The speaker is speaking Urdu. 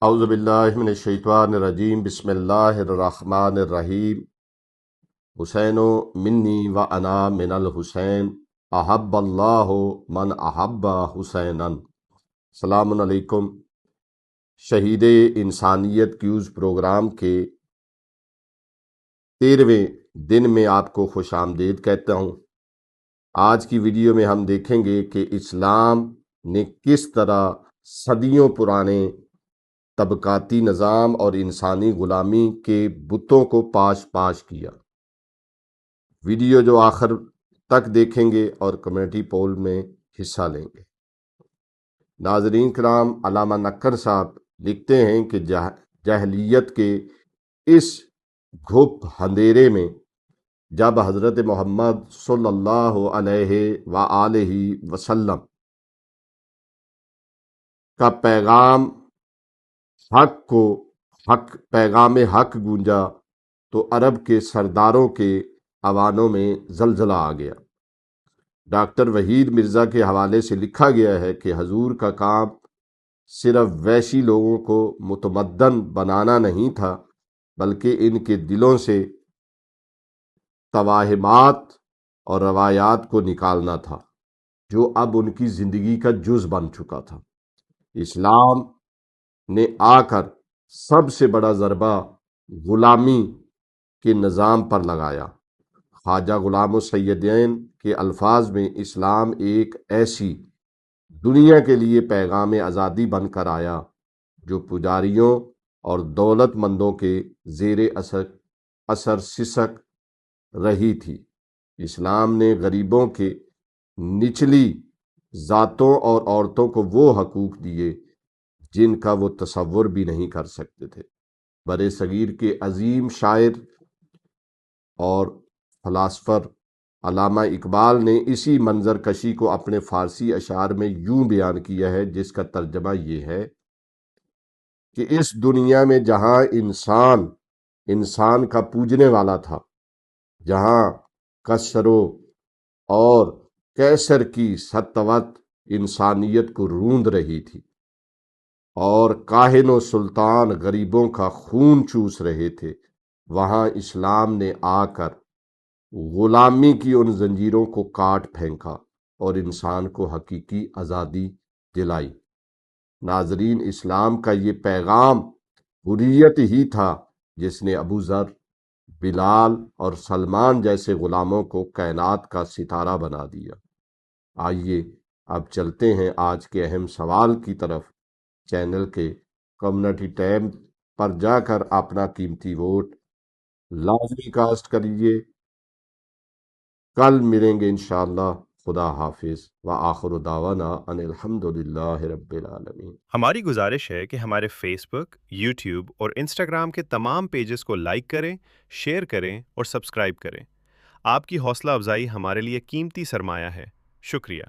اعوذ باللہ من الشیطان الرجیم بسم اللہ الرحمن الرحیم حسین منی و انا من الحسین احب اللہ من احب حسینا۔ السلام علیکم۔ شہید انسانیت کیوز پروگرام کے 13ویں دن میں آپ کو خوش آمدید کہتا ہوں۔ آج کی ویڈیو میں ہم دیکھیں گے کہ اسلام نے کس طرح صدیوں پرانے طبقاتی نظام اور انسانی غلامی کے بتوں کو پاش پاش کیا۔ ویڈیو جو آخر تک دیکھیں گے اور کمیونٹی پول میں حصہ لیں گے۔ ناظرین کرام، علامہ نکھر صاحب لکھتے ہیں کہ جاہلیت کے اس گھپ اندھیرے میں جب حضرت محمد صلی اللہ علیہ وآلہ وسلم کا پیغام حق گونجا تو عرب کے سرداروں کے اوانوں میں زلزلہ آ گیا۔ ڈاکٹر وحید مرزا کے حوالے سے لکھا گیا ہے کہ حضور کا کام صرف وحشی لوگوں کو متمدن بنانا نہیں تھا، بلکہ ان کے دلوں سے توہمات اور روایات کو نکالنا تھا جو اب ان کی زندگی کا جز بن چکا تھا۔ اسلام نے آ کر سب سے بڑا ضربہ غلامی کے نظام پر لگایا۔ خواجہ غلام السیدین کے الفاظ میں اسلام ایک ایسی دنیا کے لیے پیغام آزادی بن کر آیا جو پجاریوں اور دولت مندوں کے زیر اثر سسک رہی تھی۔ اسلام نے غریبوں کے نچلی ذاتوں اور عورتوں کو وہ حقوق دیے جن کا وہ تصور بھی نہیں کر سکتے تھے۔ برِ صغیر کے عظیم شاعر اور فلاسفر علامہ اقبال نے اسی منظر کشی کو اپنے فارسی اشعار میں یوں بیان کیا ہے، جس کا ترجمہ یہ ہے کہ اس دنیا میں جہاں انسان کا پوجنے والا تھا، جہاں کسرو اور کیسر کی سطوت انسانیت کو روند رہی تھی اور کاہن و سلطان غریبوں کا خون چوس رہے تھے، وہاں اسلام نے آ کر غلامی کی ان زنجیروں کو کاٹ پھینکا اور انسان کو حقیقی آزادی دلائی۔ ناظرین، اسلام کا یہ پیغام حریت ہی تھا جس نے ابو ذر، بلال اور سلمان جیسے غلاموں کو کائنات کا ستارہ بنا دیا۔ آئیے اب چلتے ہیں آج کے اہم سوال کی طرف۔ چینل کے کمیونٹی ٹیب پر جا کر اپنا قیمتی ووٹ لازمی کاسٹ کریے۔ کل ملیں گے انشاءاللہ۔ خدا حافظ وآخر دعوانا ان الحمدللہ رب العالمین۔ ہماری گزارش ہے کہ ہمارے فیس بک، یوٹیوب اور انسٹاگرام کے تمام پیجز کو لائک کریں، شیئر کریں اور سبسکرائب کریں۔ آپ کی حوصلہ افزائی ہمارے لیے قیمتی سرمایہ ہے۔ شکریہ۔